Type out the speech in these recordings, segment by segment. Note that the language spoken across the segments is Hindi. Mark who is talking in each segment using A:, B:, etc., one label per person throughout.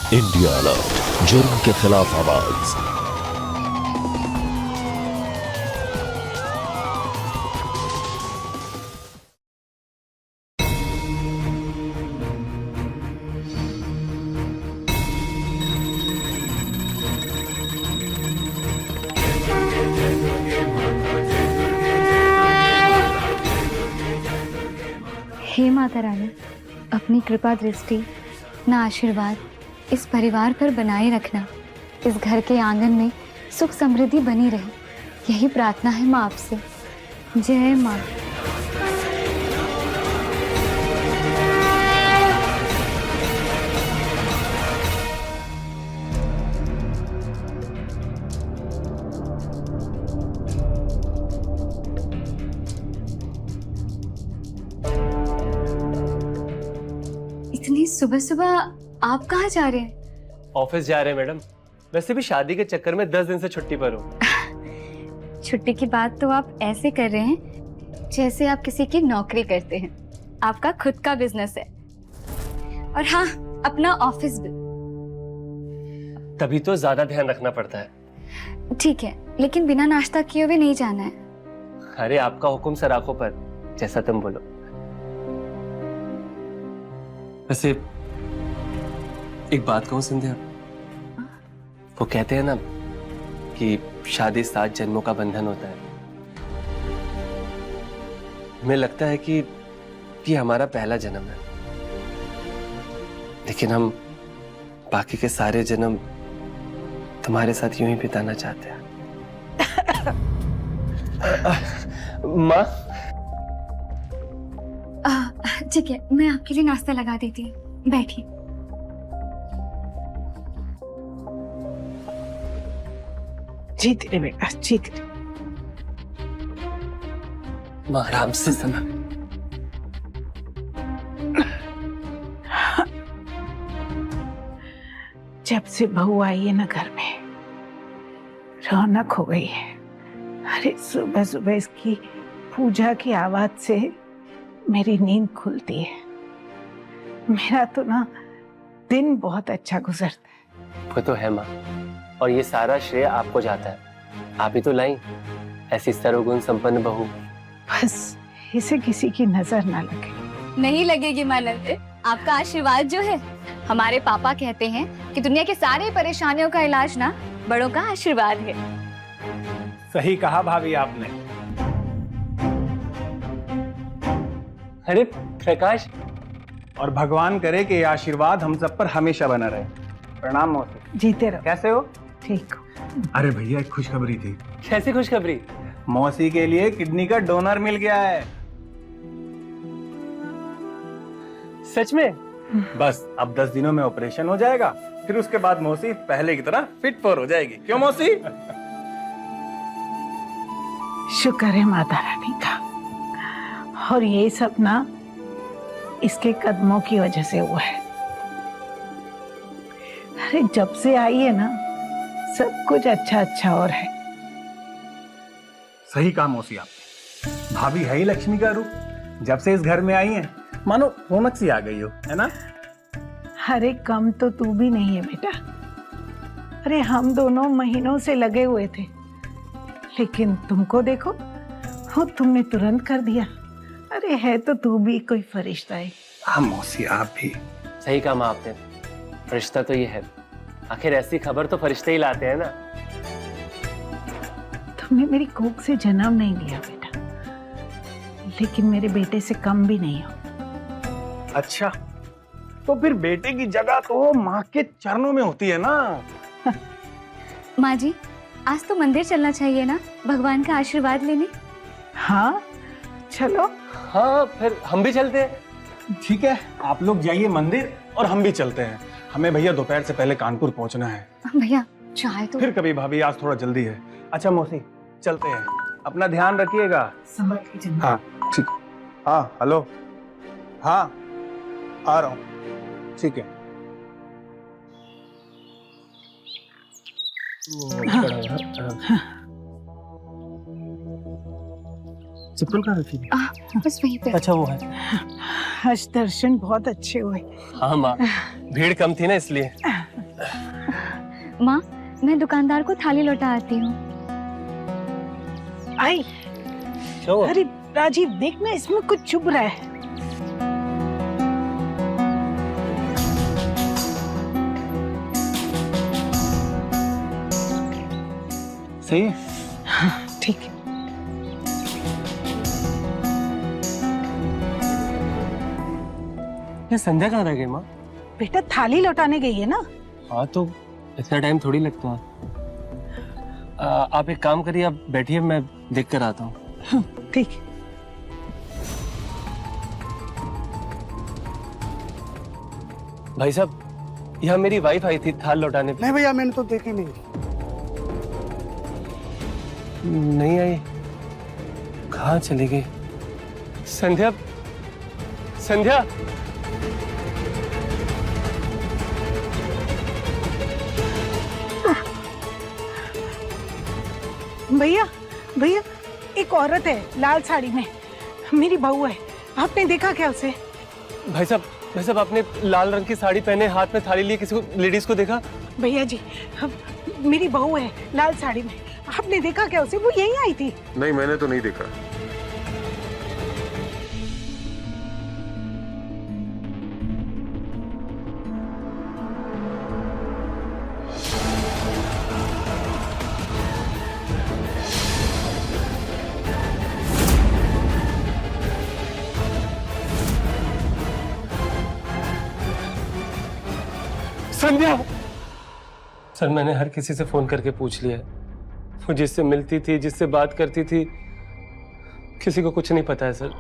A: इंडिया अलर्ट, जुर्म के खिलाफ आवाज।
B: हे माता रानी, अपनी कृपा दृष्टि न आशीर्वाद इस परिवार पर बनाए रखना। इस घर के आंगन में सुख समृद्धि बनी रहे, यही प्रार्थना है माँ आपसे। जय माँ। इतनी सुबह सुबह आप कहाँ जा रहे हैं?
C: ऑफिस जा रहे हैं मैडम। वैसे भी शादी के चक्कर में 10 दिन से छुट्टी पर हूँ।
B: छुट्टी की बात तो आप ऐसे कर रहे हैं जैसे आप किसी की नौकरी करते हैं। आपका खुद का बिजनेस है और हाँ, अपना ऑफिस भी।
C: तभी तो ज्यादा ध्यान रखना पड़ता है।
B: ठीक है, लेकिन बिना नाश्ता किए हुए नहीं जाना है।
C: अरे आपका हुक्म सर आंखों पर, जैसा तुम बोलो। वैसे एक बात कहूँ संध्या, वो कहते हैं ना कि शादी 7 जन्मों का बंधन होता है। हमें लगता है कि ये हमारा पहला जन्म है, लेकिन हम बाकी के सारे जन्म तुम्हारे साथ यूं ही बिताना चाहते हैं। माँ,
B: ठीक है, मैं आपके लिए नाश्ता लगा देती हूँ, बैठिए।
D: जीत रे बेटा, जीत रे।
C: माँ आराम से सुना।
D: जब से बहू आई है ना घर में, रौनक हो गई है। अरे सुबह सुबह इसकी पूजा की आवाज से मेरी नींद खुलती है। मेरा तो ना दिन बहुत अच्छा गुजरता है।
C: वो तो है माँ, और ये सारा श्रेय आपको जाता है। आप ही तो लाई ऐसी सर्वगुण संपन्न बहू।
D: बस इसे किसी की नजर ना लगे।
B: नहीं लगेगी मानव, आपका आशीर्वाद जो है। हमारे पापा कहते हैं कि दुनिया के सारे परेशानियों का इलाज ना बड़ों का आशीर्वाद है।
E: सही कहा भाभी आपने।
C: अरे प्रकाश,
E: और भगवान करे कि ये आशीर्वाद हम सब पर हमेशा बना रहे। प्रणाम मौसी।
D: जीते रहो।
E: कैसे हो?
D: ठीक हो।
E: अरे भैया, एक खुशखबरी थी।
C: कैसी खुशखबरी?
E: मौसी के लिए किडनी का डोनर मिल गया है।
C: सच में?
E: बस अब 10 दिनों में ऑपरेशन हो जाएगा, फिर उसके बाद मौसी पहले की तरह फिट फॉर हो जाएगी। क्यों मौसी?
D: शुक्र है माता रानी का। और ये सब ना इसके कदमों की वजह से हुआ है। अरे जब से आई है ना, सब कुछ अच्छा अच्छा और है।
E: सही कहा मौसी आप। भाभी है ही लक्ष्मी का रूप। जब से इस घर में आई हैं, मानो रौनक सी आ गई हो, है ना?
D: अरे कम तो तू भी नहीं है बेटा। अरे हम दोनों महीनों से लगे हुए थे, लेकिन तुमको देखो, वो तुमने तुरंत कर दिया। अरे है तो तू भी कोई फरिश्ता है।
E: हाँ मौसी, आप भी।
C: सही कहा माँ आपने, फरिश्ता तो ये है। आखिर ऐसी खबर तो फरिश्ते ही लाते हैं ना।
D: तुमने मेरी कोख से जन्म नहीं लिया बेटा, लेकिन मेरे बेटे से कम भी नहीं हो।
E: अच्छा, तो फिर बेटे की जगह तो माँ के चरणों में होती है ना।
B: माँ जी, आज तो मंदिर चलना चाहिए ना, भगवान का आशीर्वाद लेने।
D: हाँ चलो।
C: हाँ, फिर हम भी चलते हैं।
E: ठीक है, आप लोग जाइए मंदिर और हम भी चलते हैं। हमें भैया दोपहर से पहले कानपुर पहुंचना है।
B: भैया चाय तो।
E: फिर कभी भाभी, आज थोड़ा जल्दी है। अच्छा मौसी, चलते हैं। अपना ध्यान रखिएगा।
D: संभल के चलना।
E: हाँ ठीक। हाँ हेलो। हाँ आ रहा हूँ। ठीक है। चप्पल कहाँ रखी थी?
B: बस वहीं पे।
C: अच्छा वो है।
D: आज दर्शन बहुत अच्छे हुए।
C: हाँ माँ, भीड़ कम थी ना इसलिए।
B: माँ, मैं दुकानदार को थाली लौटा आती हूँ।
D: आई। अरे राजीव, देखना इसमें कुछ चुभ रहा है।
E: सही है।
D: हाँ, ठीक है।
C: ये संध्या कहाँ रह गई माँ?
D: बेटा थाली लौटाने गई है ना।
C: हाँ तो इतना टाइम थोड़ी लगता है। आप एक काम करिए, आप बैठिए, मैं देख कर आता हूँ।
D: ठीक है।
C: भाई साहब, यहाँ मेरी वाइफ आई थी थाल लौटाने।
F: नहीं भैया, मैंने तो देखी नहीं।
C: नहीं आई? कहाँ चली गई? संध्या, संध्या।
D: भैया भैया, एक औरत है लाल साड़ी में, मेरी बहू है। आपने देखा क्या उसे?
C: भाई साहब, आपने लाल रंग की साड़ी पहने, हाथ में थाली लिए किसी को, लेडीज को देखा?
D: भैया जी, मेरी बहू है लाल साड़ी में, आपने देखा क्या उसे? वो यहीं आई थी।
G: नहीं, मैंने तो नहीं देखा।
C: संध्या! सर, मैंने हर किसी से फोन करके पूछ लिया है। वो जिससे मिलती थी, जिससे बात करती थी, किसी को कुछ नहीं पता है सर।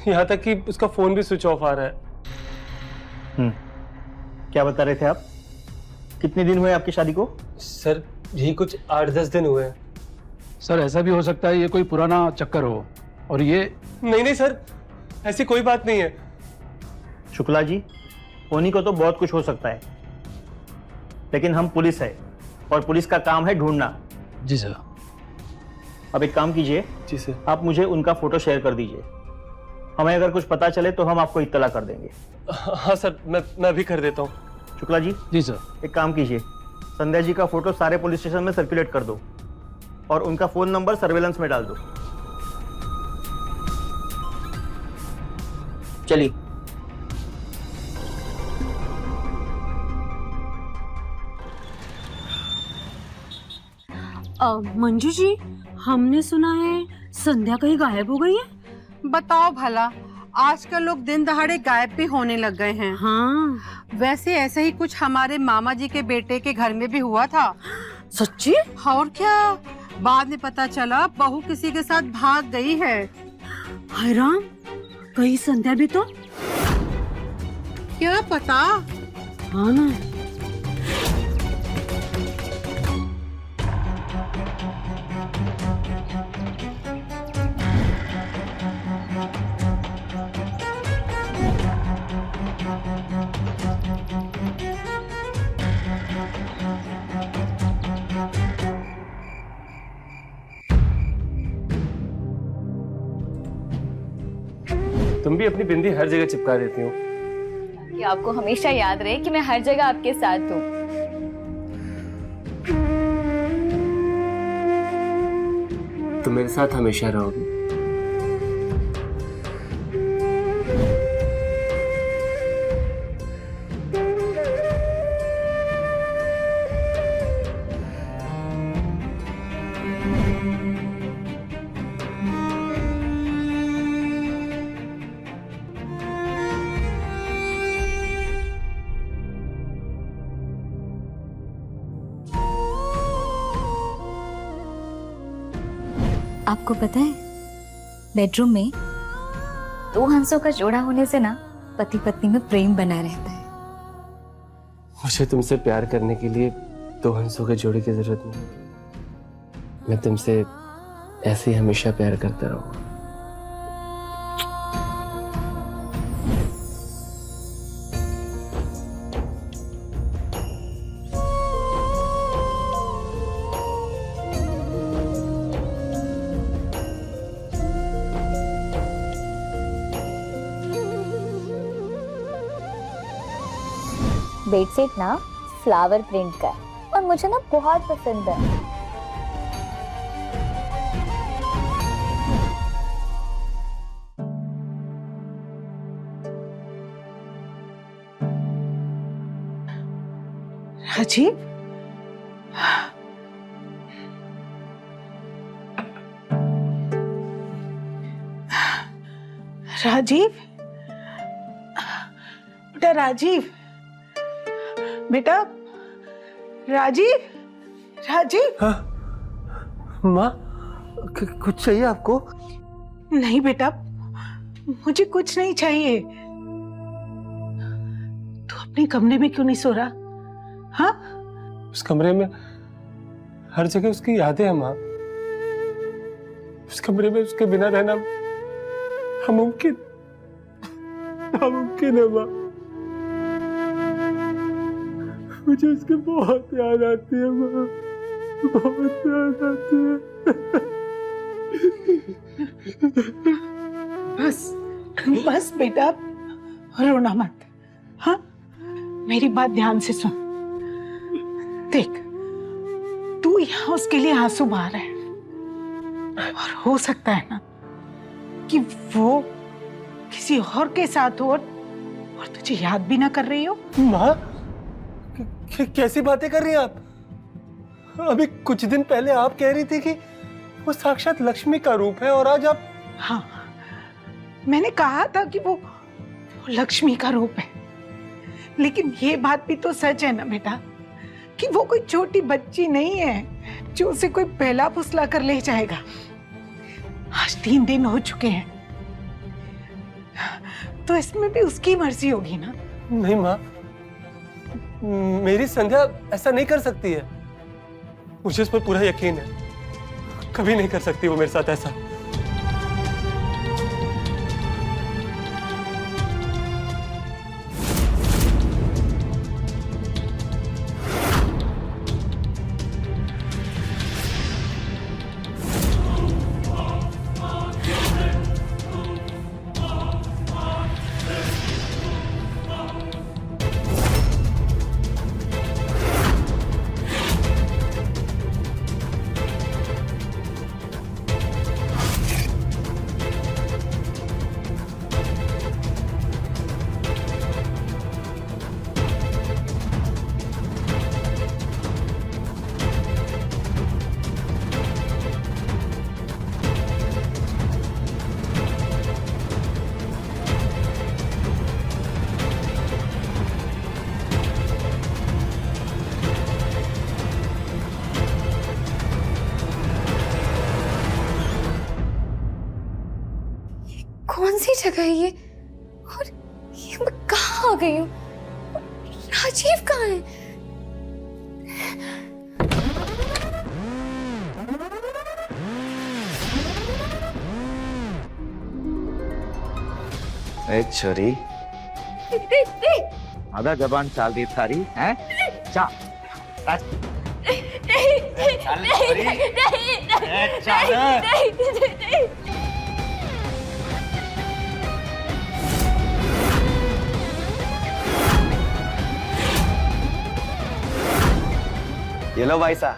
C: यहाँ तक कि उसका फोन भी स्विच ऑफ आ रहा है।
H: क्या बता रहे थे आप? कितने दिन हुए आपकी शादी को?
C: सर, यही कुछ 8-10 दिन हुए हैं।
I: सर ऐसा भी हो सकता है ये कोई पुराना चक्कर हो। और ये
C: नहीं सर, ऐसी कोई बात नहीं है।
H: शुक्ला जी, होनी को तो बहुत कुछ हो सकता है, लेकिन हम पुलिस है और पुलिस का काम है ढूंढना।
I: जी सर।
H: अब एक काम कीजिए।
C: जी सर।
H: आप मुझे उनका फोटो शेयर कर दीजिए। हमें अगर कुछ पता चले तो हम आपको इत्तला कर देंगे।
C: हाँ सर, मैं भी कर देता हूँ।
H: शुक्ला जी।
I: जी सर।
H: एक काम कीजिए, संध्या जी का फोटो सारे पुलिस स्टेशन में सर्कुलेट कर दो और उनका फोन नंबर सर्वेलेंस में डाल दो। चलिए।
J: मंजू जी, हमने सुना है संध्या कहीं गायब हो गई है।
K: बताओ भला, आजकल लोग दिन दहाड़े गायब भी होने लग गए हैं।
J: हाँ,
K: वैसे ऐसा ही कुछ हमारे मामा जी के बेटे के घर में भी हुआ था।
J: सच्ची?
K: और क्या, बाद में पता चला बहू किसी के साथ भाग गई है।
J: हाय राम, कहीं संध्या भी तो?
K: क्या पता।
J: हाँ ना।
C: तुम भी अपनी बिंदी हर जगह चिपका देती हो।
B: कि आपको हमेशा याद रहे कि मैं हर जगह आपके साथ हूँ।
C: तुम मेरे साथ हमेशा रहोगी।
B: आपको पता है, बेडरूम में 2 हंसों का जोड़ा होने से ना पति पत्नी में प्रेम बना रहता है।
C: मुझे तुमसे प्यार करने के लिए 2 हंसों के जोड़े की जरूरत नहीं। मैं तुमसे ऐसे ही हमेशा प्यार करता रहूंगा।
B: बेडशीट ना फ्लावर प्रिंट का है मुझे ना बहुत पसंद है।
D: राजीव, राजीव, बेटा राजीव, बेटा राजीव, राजीव।
C: हाँ माँ, कुछ चाहिए आपको?
D: नहीं बेटा, मुझे कुछ नहीं चाहिए। तू अपने कमरे में क्यों नहीं सो रहा? हाँ,
C: उस कमरे में हर जगह उसकी यादें हैं माँ। उस कमरे में उसके बिना रहना नामुमकिन है माँ। मुझे उसकी बहुत याद आती है माँ, बहुत याद आती है।
D: बस बस बेटा, रोना मत। हाँ, मेरी बात ध्यान से सुन। देख, तू यहाँ उसके लिए आंसू बहा रहा है, और हो सकता है ना कि वो किसी और के साथ हो और तुझे याद भी ना कर रही हो।
C: माँ, कैसी बातें कर रही हैं आप? अभी कुछ दिन पहले आप कह रही थी कि वो साक्षात लक्ष्मी का रूप है, और आज आप...
D: हाँ, मैंने कहा था कि वो लक्ष्मी का रूप है, लेकिन ये बात भी तो सच है ना बेटा कि वो कोई छोटी बच्ची नहीं है जो उसे कोई पहला फुसला कर ले जाएगा। आज 3 दिन हो चुके हैं, तो इसमें भी उसकी मर्जी होगी ना।
C: नहीं माँ, मेरी संध्या ऐसा नहीं कर सकती है। मुझे उस पर पूरा यकीन है, कभी नहीं कर सकती वो मेरे साथ ऐसा।
B: कौन सी जगह है ये, और ये मैं कहाँ आ गई हूँ? राजीव कहाँ है?
F: ए छोरी, आधा जबान चाल दी थारी हैं? चा ये लो भाई साहब,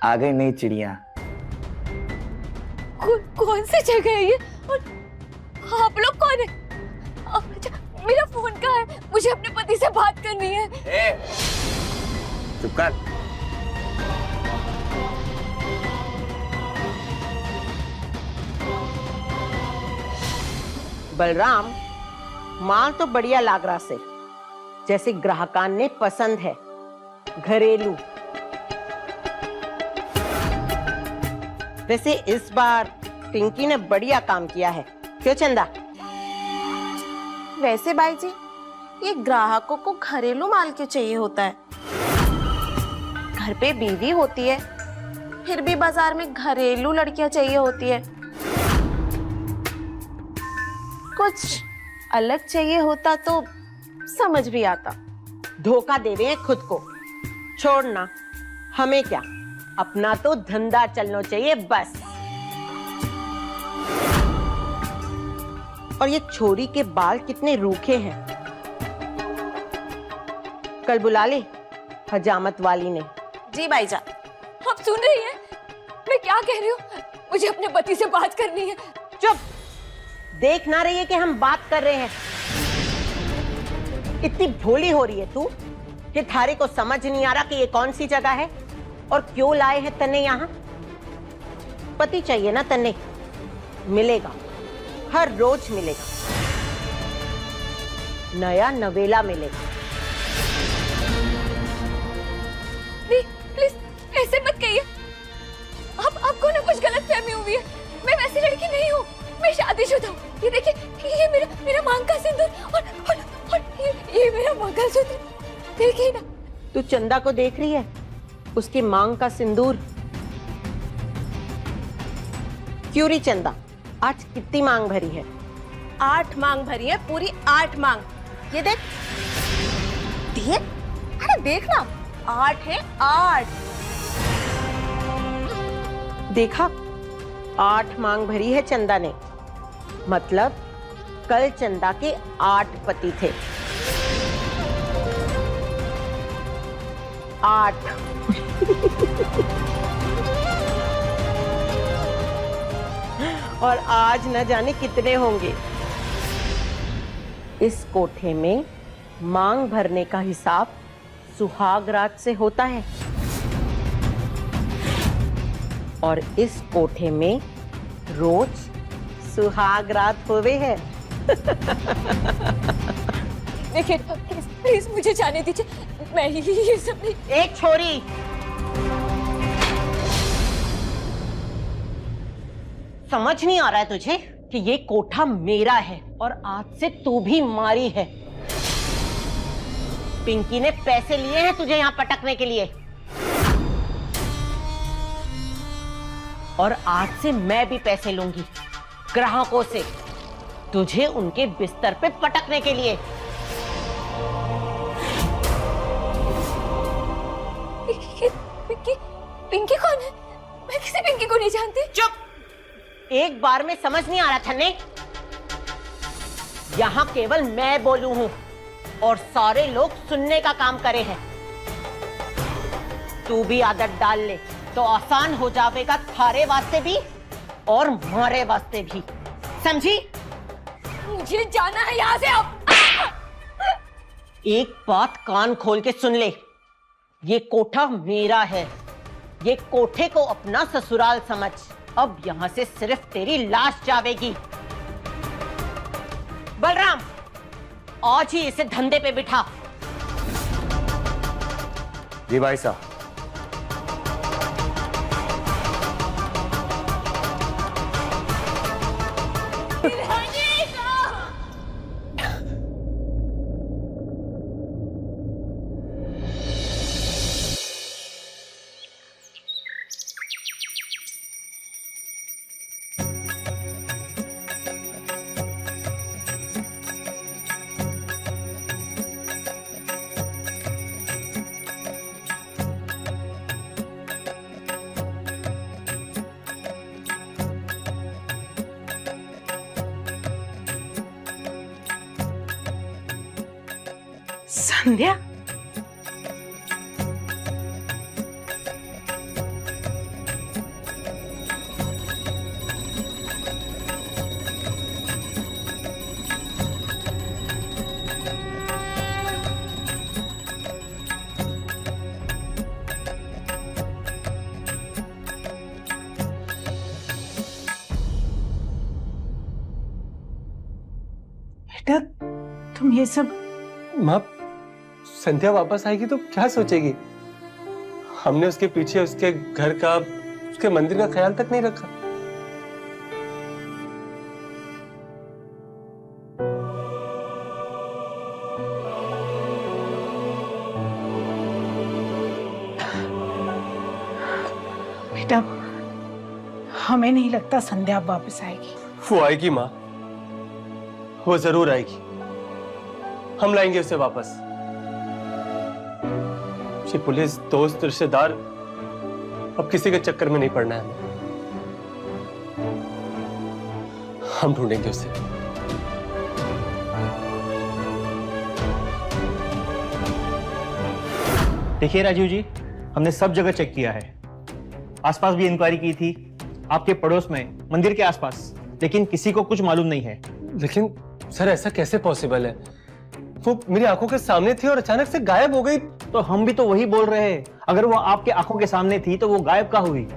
F: आ गई नई चिड़िया।
B: कौन सी जगह है ये, और आप लोग कौन है? मेरा फोन कहाँ है? मुझे अपने पति से बात करनी है।
F: चुप कर।
K: बलराम, माल तो बढ़िया लाग रहा से, जैसे ग्राहकान ने पसंद है, घरेलू। वैसे इस बार पिंकी ने बढ़िया काम किया है, क्यों चंदा?
G: वैसे बाई जी, ये ग्राहकों को घरेलू माल क्यों चाहिए होता है? घर पे बीवी होती है, फिर भी बाजार में घरेलू लड़कियां चाहिए होती है। कुछ अलग चाहिए होता तो समझ भी आता।
K: धोखा दे रहे हैं खुद को। छोड़ना, हमें क्या, अपना तो धंधा चलना चाहिए बस। और ये छोरी के बाल कितने रूखे हैं। कल बुला ले, हजामत वाली ने।
G: जी भाईजान।
J: आप सुन रही हैं मैं क्या कह रही हूँ? मुझे अपने पति से बात करनी है।
K: चुप, देख ना रही है कि हम बात कर रहे हैं? इतनी भोली हो रही है तू कि थारे को समझ नहीं आ रहा कि ये कौन सी जगह है और क्यों लाए हैं तन्ने यहाँ। पति चाहिए ना तन्ने, मिलेगा, हर रोज मिलेगा, नया नवेला मिलेगा।
J: प्लीज ऐसे मत कहिए। आपको ना कुछ गलत फहमी हुई है। मैं वैसी लड़की नहीं हूँ, मैं शादीशुदा हूँ। ये देखिए, ये मेरा मांग का सिंदूर और ये मेरा मंगलसूत्र। देखिए ना।
K: तू चंदा को देख रही है, उसकी मांग का सिंदूर? क्यों री चंदा, आज कितनी मांग भरी है?
G: 8 मांग भरी है, पूरी 8 मांग। ये देख दिए, अरे देख ना, 8 है, 8।
K: देखा, 8 मांग भरी है चंदा ने। मतलब कल चंदा के 8 पति थे। 8। और आज न जाने कितने होंगे। इस कोठे में मांग भरने का हिसाब सुहाग रात से होता है और इस कोठे में रोज सुहाग रात होवे है।
J: देखिए प्लीज मुझे जाने दीजिए, मैं ये सब नहीं।
K: एक छोरी, समझ नहीं आ रहा है तुझे कि ये कोठा मेरा है और आज से तू भी मारी है। पिंकी ने पैसे लिए हैं तुझे यहां पटकने के लिए और आज से मैं भी पैसे लूंगी ग्राहकों से तुझे उनके बिस्तर पे पटकने के लिए।
J: पिंकी कौन है? मैं किसी पिंकी को नहीं जानती।
K: चुप, एक बार में समझ नहीं आ रहा था ने? यहां केवल मैं बोलू हूं और सारे लोग सुनने का काम करे हैं। तू भी आदत डाल ले तो आसान हो जाएगा थारे वास्ते भी और मारे वास्ते भी, समझी?
J: मुझे जाना है यहाँ से अब।
K: एक बात कान खोल के सुन ले, ये कोठा मेरा है। ये कोठे को अपना ससुराल समझ। अब यहां से सिर्फ तेरी लाश जावेगी। बलराम, आज ही इसे धंधे पे बिठा।
F: जी भाई साहब।
D: संध्या, बेटा तुम ये सब।
C: माँ, संध्या वापस आएगी तो क्या सोचेगी? हमने उसके पीछे उसके घर का, उसके मंदिर का ख्याल तक नहीं रखा।
D: बेटा हमें नहीं लगता संध्या वापस आएगी।
C: वो आएगी माँ, वो जरूर आएगी। हम लाएंगे उसे वापस। पुलिस, दोस्त, रिश्तेदार, अब किसी के चक्कर में नहीं पड़ना है। हम ढूंढेंगे उसे।
H: देखिए राजीव जी, हमने सब जगह चेक किया है, आसपास भी इंक्वायरी की थी, आपके पड़ोस में, मंदिर के आसपास, लेकिन किसी को कुछ मालूम नहीं है।
C: लेकिन सर ऐसा कैसे पॉसिबल है? वो मेरी आंखों के सामने थी और अचानक से गायब हो गई।
H: तो हम भी तो वही बोल रहे हैं, अगर वो आपके आंखों के सामने थी तो वो गायब कहाँ हुई?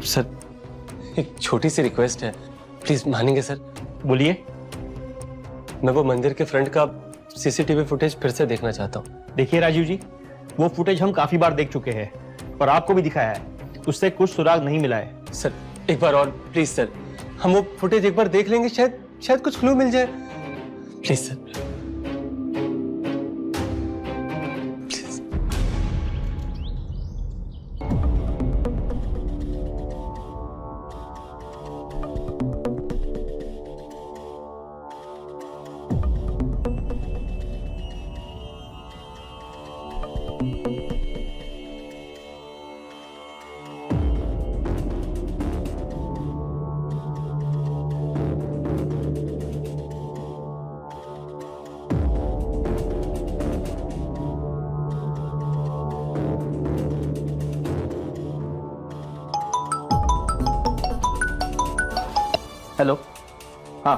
C: सर एक छोटी सी रिक्वेस्ट है, प्लीज मानेंगे सर?
H: बोलिए।
C: मैं वो मंदिर के फ्रंट का सीसीटीवी फुटेज फिर से देखना चाहता हूँ।
H: देखिए राजीव जी, वो फुटेज हम काफी बार देख चुके हैं और आपको भी दिखाया है, उससे कुछ सुराग नहीं मिला है।
C: सर एक बार और प्लीज सर, हम वो फुटेज एक बार देख लेंगे, शायद कुछ क्लू मिल जाए। Please sir, please.
H: हेलो। हाँ,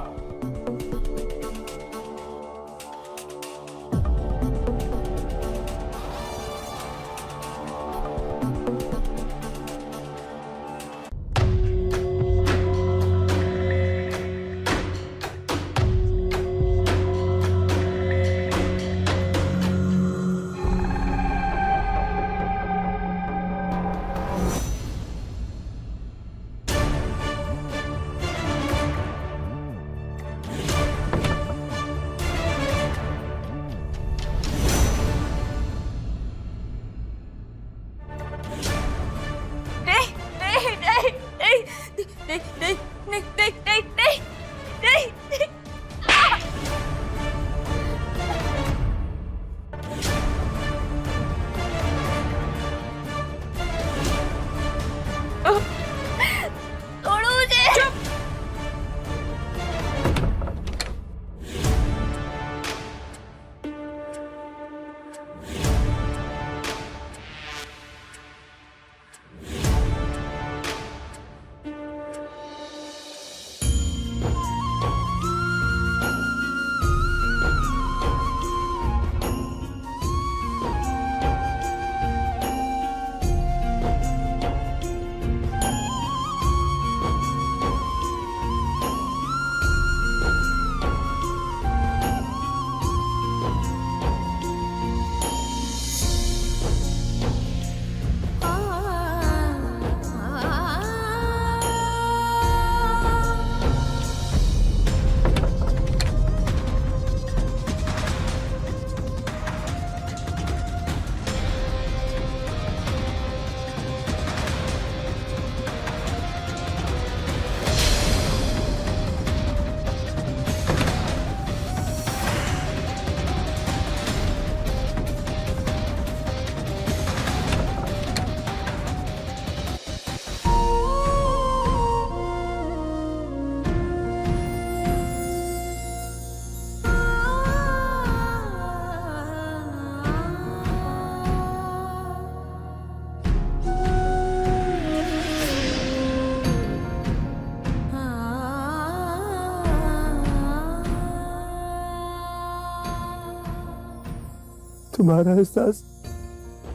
C: तुम्हारा एहसास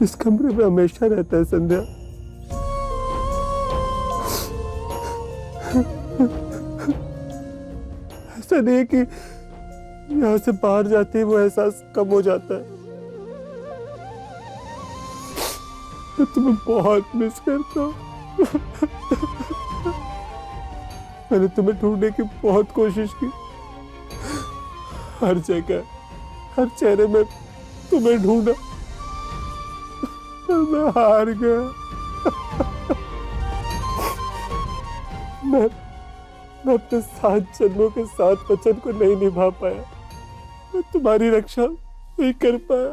C: इस कमरे में हमेशा रहता है संध्या। ऐसा नहीं है कि यहाँ से बाहर जाते ही वो एहसास कम हो जाता है। मैं तुम्हें बहुत मिस करता हूँ। मैंने तुम्हें ढूंढने की बहुत कोशिश की, हर जगह, हर चेहरे में तुम्हें ढूंढा, पर मैं हार गया। मैं अपने 7 जन्मों के 7 वचन को नहीं निभा पाया। मैं तुम्हारी रक्षा नहीं कर पाया।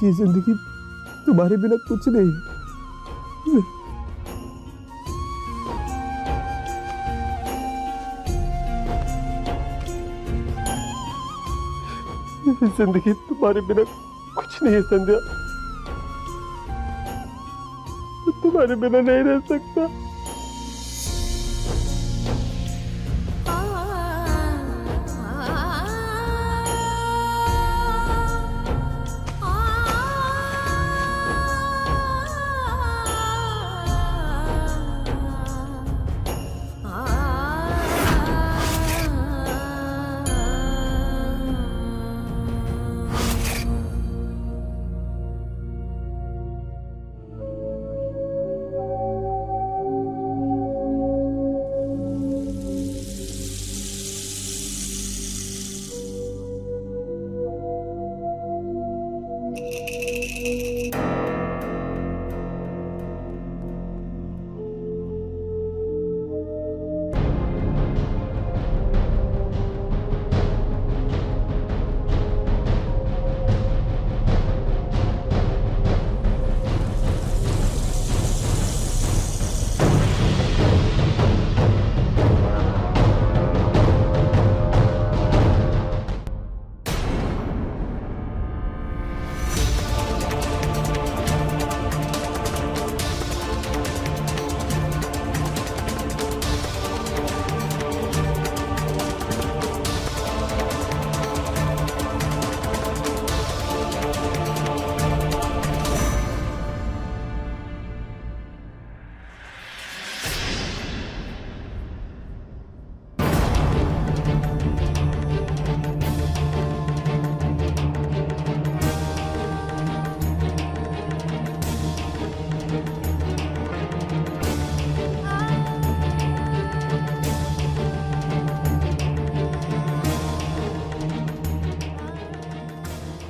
C: ये जिंदगी तुम्हारे बिना कुछ नहीं। जिंदगी तुम्हारे बिना कुछ नहीं है संध्या, तुम्हारे बिना नहीं रह सकता।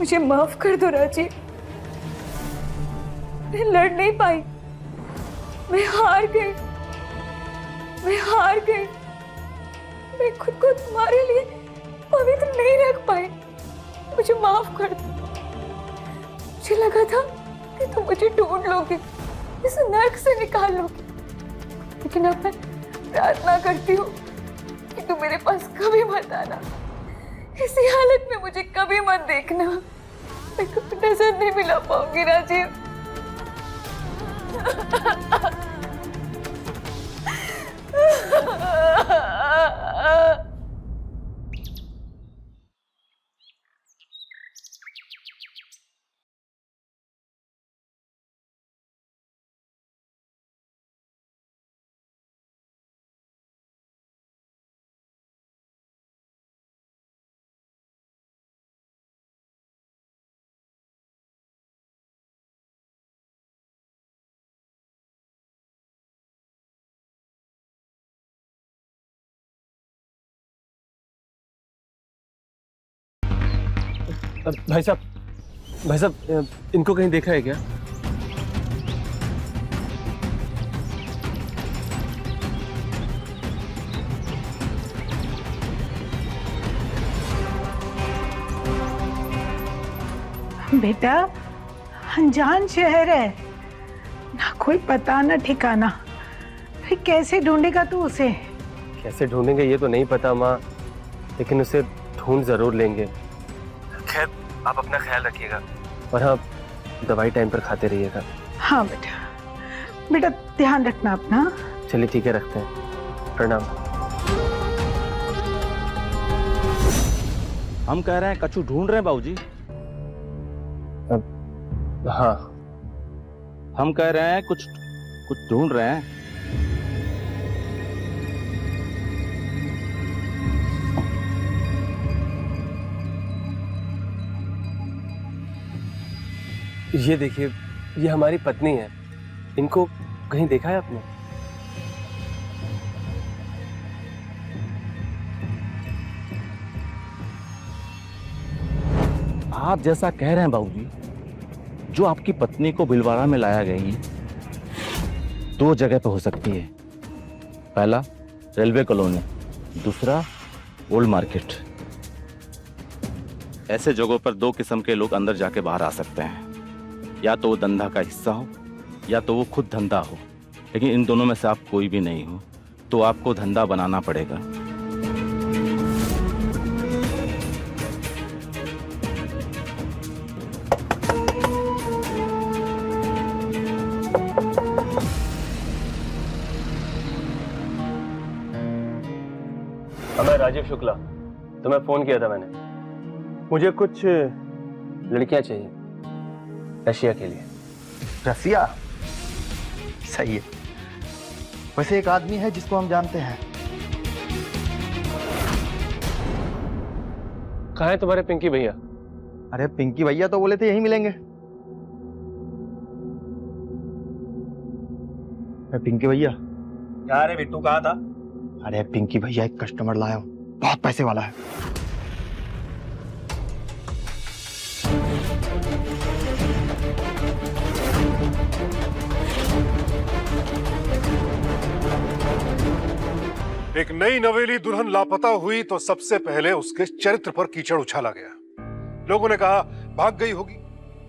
J: मुझे माफ कर दो राजीव, मैं लड़ नहीं पाई, मैं हार गई, मैं खुद को तुम्हारे लिए पवित्र नहीं रख पाई, मुझे माफ कर दो। मुझे लगा था कि तुम मुझे ढूंढ लोगे, इस नर्क से निकाल लोगे, लेकिन अब मैं प्रार्थना करती हूँ कि तुम मेरे पास कभी मत आना, इसी हालत में मुझे कभी मत देखना, मैं कभी नजर नहीं मिला पाऊंगी राजीव।
C: भाई साहब, इनको कहीं देखा है क्या?
D: बेटा, अनजान शहर है, ना कोई पता ना ठिकाना, फिर कैसे ढूंढेगा तू उसे?
C: कैसे ढूंढेंगे ये तो नहीं पता माँ, लेकिन उसे ढूंढ जरूर लेंगे। खैर, आप अपना ख्याल रखिएगा और हाँ, दवाई टाइम पर खाते रहिएगा।
D: हाँ बेटा ध्यान रखना अपना।
C: चलिए ठीक है, रखते हैं, प्रणाम।
F: हम कह रहे हैं कछु ढूंढ रहे हैं बाबूजी।
C: हाँ,
F: हम कह रहे हैं कुछ ढूंढ रहे हैं।
C: ये देखिए, ये हमारी पत्नी है, इनको कहीं देखा है आपने?
F: आप जैसा कह रहे हैं बाबूजी, जो आपकी पत्नी को भिलवाड़ा में लाया गई है, 2 जगह पे हो सकती है। पहला रेलवे कॉलोनी, दूसरा ओल्ड मार्केट। ऐसे जगहों पर 2 किस्म के लोग अंदर जाके बाहर आ सकते हैं, या तो वो धंधा का हिस्सा हो या तो वो खुद धंधा हो, लेकिन इन दोनों में से आप कोई भी नहीं हो, तो आपको धंधा बनाना पड़ेगा।
C: राजीव शुक्ला, तुम्हें फोन किया था मैंने। मुझे कुछ लड़कियां चाहिए रशिया के लिए।
L: रसिया? सही है। वैसे एक आदमी है जिसको हम जानते हैं।
C: कहाँ है तुम्हारे पिंकी भैया?
L: अरे पिंकी भैया तो बोले थे यहीं मिलेंगे। पिंकी भैया
E: क्या रे बिट्टू, कहा था?
L: अरे पिंकी भैया एक कस्टमर लाया हूं, बहुत पैसे वाला है।
M: एक नई नवेली दुल्हन लापता हुई तो सबसे पहले उसके चरित्र पर कीचड़ उछाला गया। लोगों ने कहा भाग गई होगी,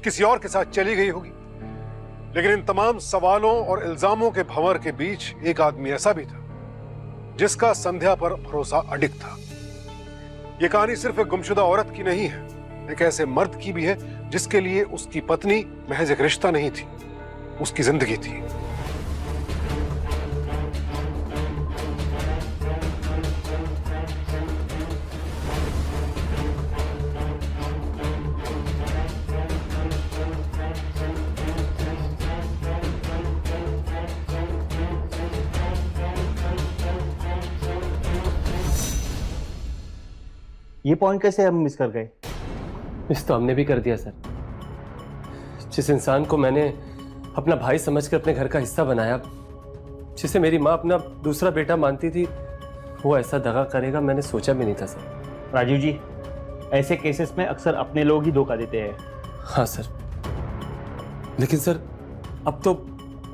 M: किसी और के साथ चली गई होगी। लेकिन इन तमाम सवालों और इल्जामों के भंवर के बीच एक आदमी ऐसा भी था जिसका संध्या पर भरोसा अडिग था। यह कहानी सिर्फ एक गुमशुदा औरत की नहीं है, एक ऐसे मर्द की भी है जिसके लिए उसकी पत्नी महज एक रिश्ता नहीं थी, उसकी जिंदगी थी।
H: ये पॉइंट कैसे हम मिस कर गए?
C: मिस तो हमने भी कर दिया सर। जिस इंसान को मैंने अपना भाई समझकर अपने घर का हिस्सा बनाया, जिसे मेरी माँ अपना दूसरा बेटा मानती थी, वो ऐसा दगा करेगा मैंने सोचा भी नहीं था सर।
H: राजीव जी, ऐसे केसेस में अक्सर अपने लोग ही धोखा देते हैं।
C: हाँ सर, लेकिन सर अब तो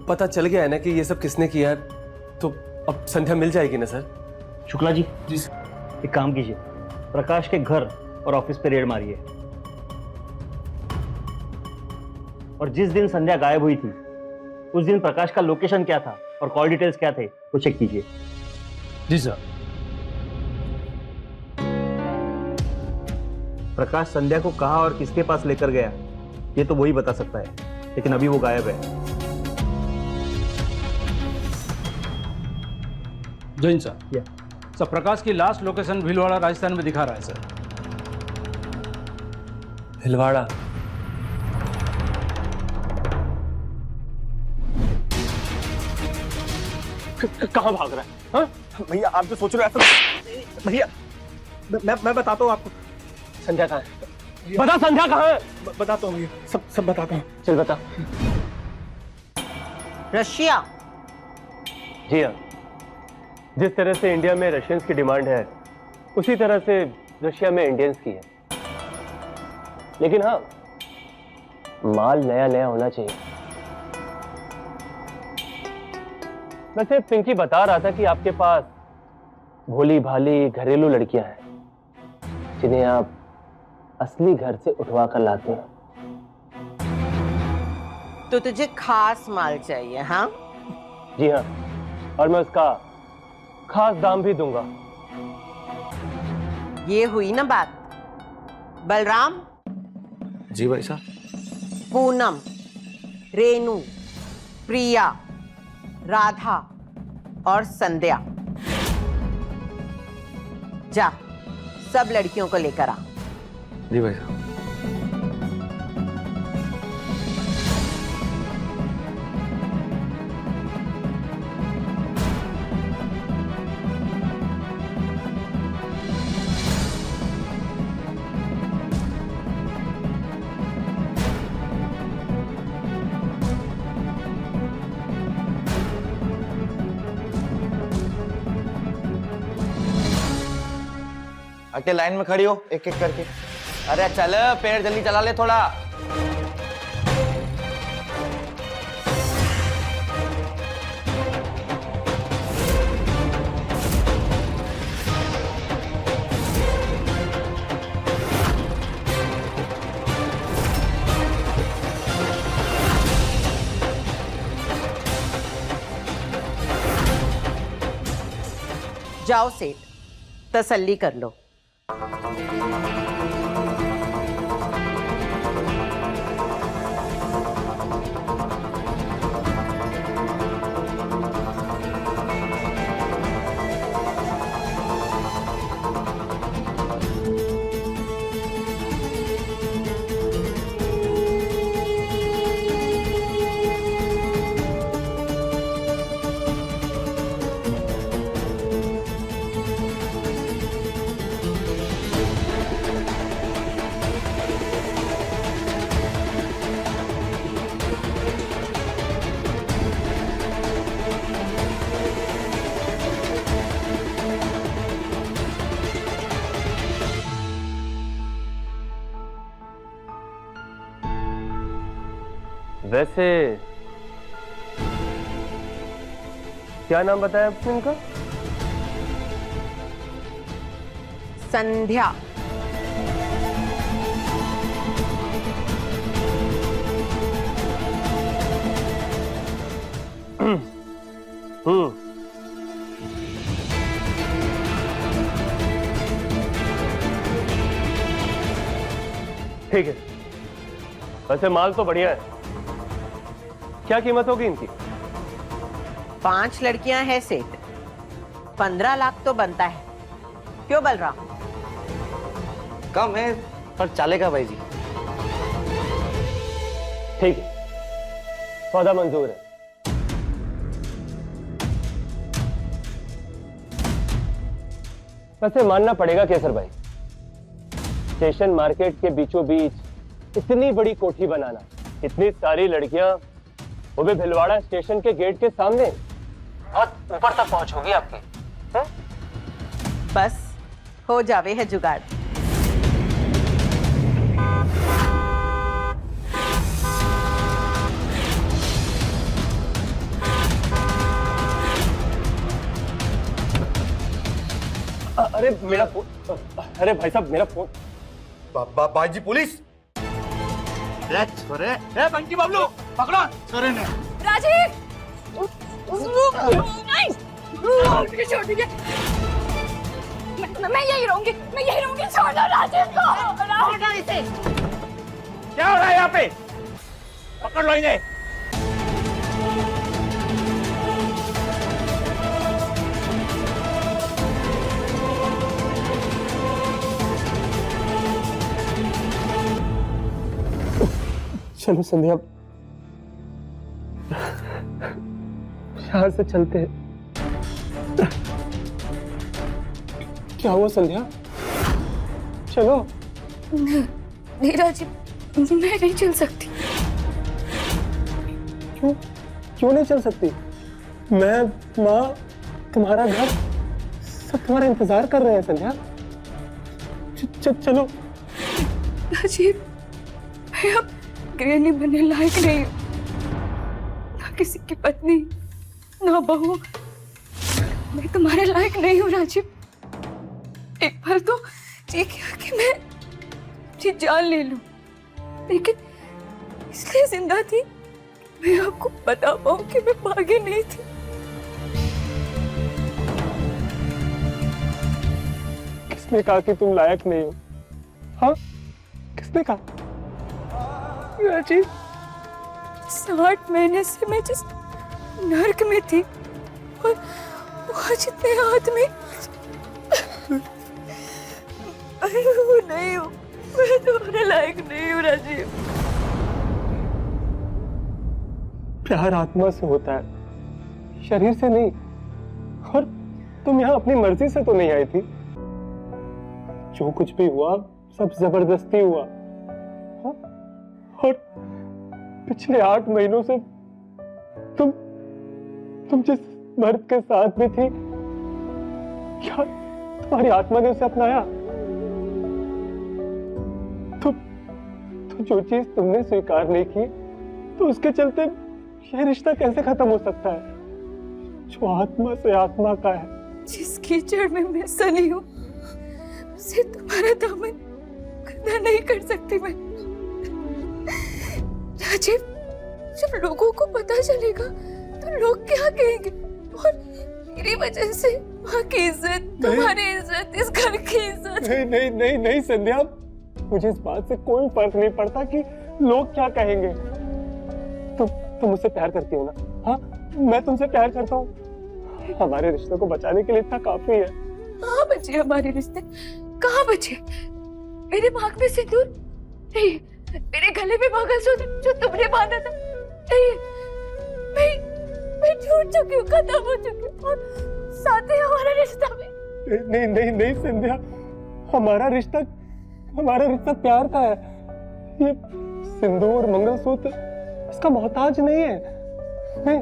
C: पता चल गया है ना कि ये सब किसने किया है, तो अब संध्या मिल जाएगी ना सर?
H: शुक्ला जी, एक काम कीजिए, प्रकाश के घर और ऑफिस पे रेड मारिए और जिस दिन संध्या गायब हुई थी उस दिन प्रकाश का लोकेशन क्या था और कॉल डिटेल्स क्या थे वो चेक कीजिए।
I: जी सर।
H: प्रकाश संध्या को कहाँ और किसके पास लेकर गया ये तो वही बता सकता है, लेकिन अभी वो गायब है।
I: जैन सर, सर प्रकाश की लास्ट लोकेशन भीलवाड़ा राजस्थान में दिखा रहा है सर।
C: भीलवाड़ा?
H: कहाँ भाग रहा है? हाँ?
E: भैया आप जो सोच रहे हो ऐसा, भैया मैं बताता हूँ आपको।
C: संध्या कहाँ है? बता संध्या कहाँ है?
E: बताता हूँ भैया, सब बताता हूँ।
C: चल बता।
K: रशिया?
C: जी हाँ, जिस तरह से इंडिया में रशियंस की डिमांड है उसी तरह से रशिया में इंडियंस की है। लेकिन हाँ, माल नया नया होना चाहिए। वैसे पिंकी बता रहा था कि आपके पास भोली भाली घरेलू लड़कियां हैं जिन्हें आप असली घर से उठवा कर लाते हैं।
K: तो तुझे खास माल चाहिए? हाँ
C: जी हाँ, और मैं उसका खास दाम भी दूंगा।
K: ये हुई ना बात। बलराम?
L: जी भाई साहब।
K: पूनम, रेनू, प्रिया, राधा और संध्या, जा सब लड़कियों को लेकर आ।
L: जी भाई साहब।
N: आके लाइन में खड़ी हो एक एक करके। अरे चल, पैर जल्दी चला ले थोड़ा।
K: जाओ सेठ, तसल्ली कर लो।
C: वैसे क्या नाम बताया आपने इनका?
K: संध्या।
C: ठीक है, वैसे माल तो बढ़िया है। क्या कीमत होगी इनकी?
K: 5 लड़कियां हैं सेठ, 15 लाख तो बनता है। क्यों बलराम?
N: कम है पर चलेगा भाई जी।
C: ठीक है, सौदा मंजूर है। वैसे मानना पड़ेगा केसर भाई, स्टेशन मार्केट के बीचों बीच इतनी बड़ी कोठी बनाना, इतनी सारी लड़कियां, वो भी भिलवाड़ा स्टेशन के गेट के सामने, बहुत ऊपर तक पहुंच होगी आपकी।
K: बस हो जावे है जुगाड़।
C: अरे मेरा फोन, अरे भाई साहब मेरा फोन।
L: बाजी पुलिस।
I: बंकी बाबलू पकड़ो। अरे नहीं
J: राजीव, नहीं, मुझे छोड़ दीजिए। मैं यही रहूंगी, मैं यही रहूंगी। छोड़ दो राजीव को।
I: क्या हो रहा है यहाँ पे? पकड़ लो इन्हें।
C: चलो संध्या, यहाँ से चलते हैं। क्या हुआ संध्या? चलो।
J: नहीं राजीव, मैं नहीं चल सकती।
C: क्यों? क्यों नहीं चल सकती? मैं, माँ, तुम्हारा घर, सब तुम्हारा इंतजार कर रहे हैं संध्या। चलो।
J: राजीव, मैं अब गृहिणी बनने लायक नहीं हूँ, ना किसी की पत्नी, ना बहू। मैं तुम्हारे लायक नहीं हूँ राजीव। एक बार तो ये किया कि मैं अपनी जान ले लूं, लेकिन इसलिए जिंदा थी मैं आपको बता पाऊं कि मैं भागी नहीं थी।
C: किसने कहा कि तुम लायक नहीं हो? हाँ, किसने कहा?
J: राजीव, 60 महीने से मैं जिस नर्क में थी, और आज इतने आदमी, वो नहीं हूँ, मैं तुम्हारे लायक नहीं हूँ राजीव।
C: प्यार आत्मा से होता है, शरीर से नहीं। और तुम यहाँ अपनी मर्जी से तो नहीं आई थी। जो कुछ भी हुआ सब जबरदस्ती हुआ। हाँ? और पिछले 8 महीनों से तुम जिस मर्द के साथ भी थी, क्या तुम्हारी आत्मा ने उसे अपनाया? तो जो चीज तुमने स्वीकार नहीं की, तो उसके चलते यह रिश्ता कैसे खत्म हो सकता है जो आत्मा से आत्मा का है?
J: जिस कीचड़ में मैं सनी हूँ, उसे तुम्हारा दामन गंदा नहीं कर सकती मैं। राजीव, जब लोगों को पता चलेगा तो लोग क्या कहेंगे? और मेरी वजह से वहाँ की इज्जत, तुम्हारी इज्जत, इस घर की इज्जत।
C: नहीं नहीं नहीं नहीं संध्या, मुझे इस बात से कोई फर्क नहीं पड़ता कि लोग क्या कहेंगे। तुम मुझसे प्यार करती हो ना? हाँ, मैं तुमसे प्यार करता हूँ। हमारे रिश्ते को बचाने के लिए इतना काफी है।
J: कहाँ बचे हमारे रिश्ते? कहाँ बचे? मेरे मांग में सिंदूर नहीं, मेरे गले में मंगलसूत्र जो तुमने बांधा था नहीं, मैं छूट चुकी हूँ, खत्म हो चुकी हूँ, और साथ ही हमारा रिश्ता भी।
C: नहीं नहीं नहीं संध्या, हमारा रिश्ता प्यार का है। ये सिंदूर, मंगलसूत्र इसका मोहताज नहीं है। नहीं।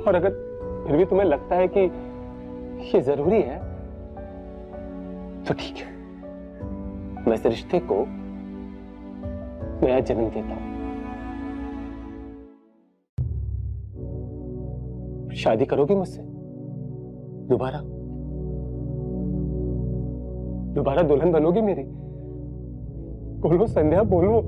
C: और अगर फिर भी तुम्हें लगता है कि ये जरूरी है, तो ठीक है, मैं इस रिश्ते को नया जन्म देता हूँ। शादी करोगी मुझसे? दोबारा दोबारा दुल्हन बनोगी मेरी? बोलो संध्या, बोलो।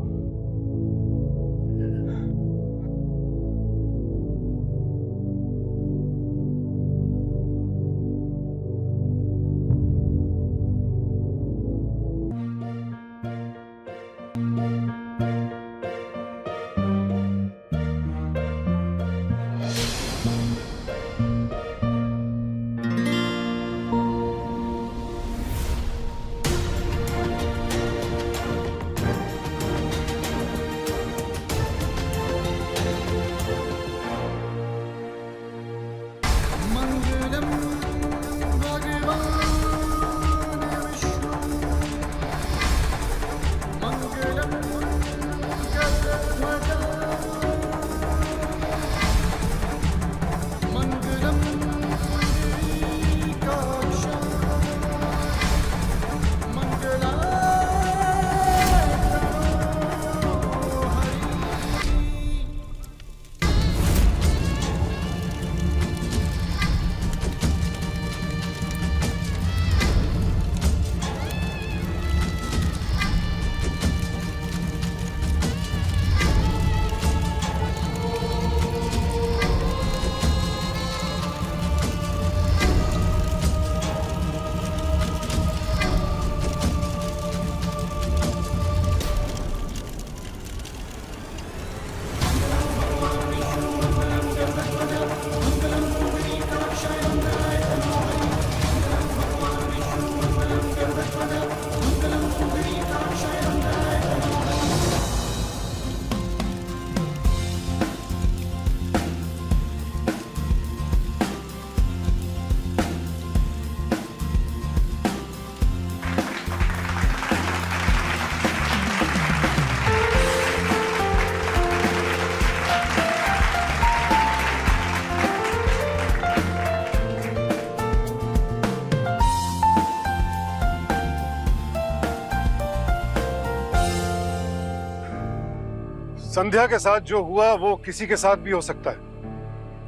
M: संध्या के साथ जो हुआ वो किसी के साथ भी हो सकता है,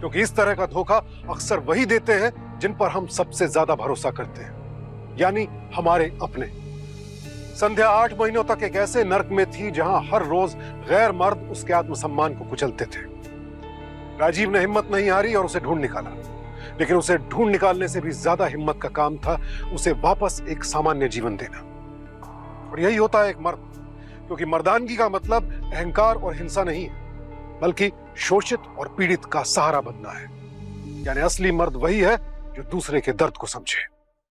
M: क्योंकि इस तरह का धोखा अक्सर वही देते हैं जिन पर हम सबसे ज्यादा भरोसा करते हैं, यानी हमारे अपने। संध्या 8 महीनों तक एक ऐसे नर्क में थी जहां हर रोज गैर मर्द उसके आत्मसम्मान को कुचलते थे। राजीव ने हिम्मत नहीं हारी और उसे ढूंढ निकाला, लेकिन उसे ढूंढ निकालने से भी ज्यादा हिम्मत का काम था उसे वापस एक सामान्य जीवन देना। और यही होता है एक मर्द, क्योंकि मर्दानगी का मतलब अहंकार और हिंसा नहीं है, बल्कि शोषित और पीड़ित का सहारा बनना है। यानी असली मर्द वही है जो दूसरे के दर्द को समझे।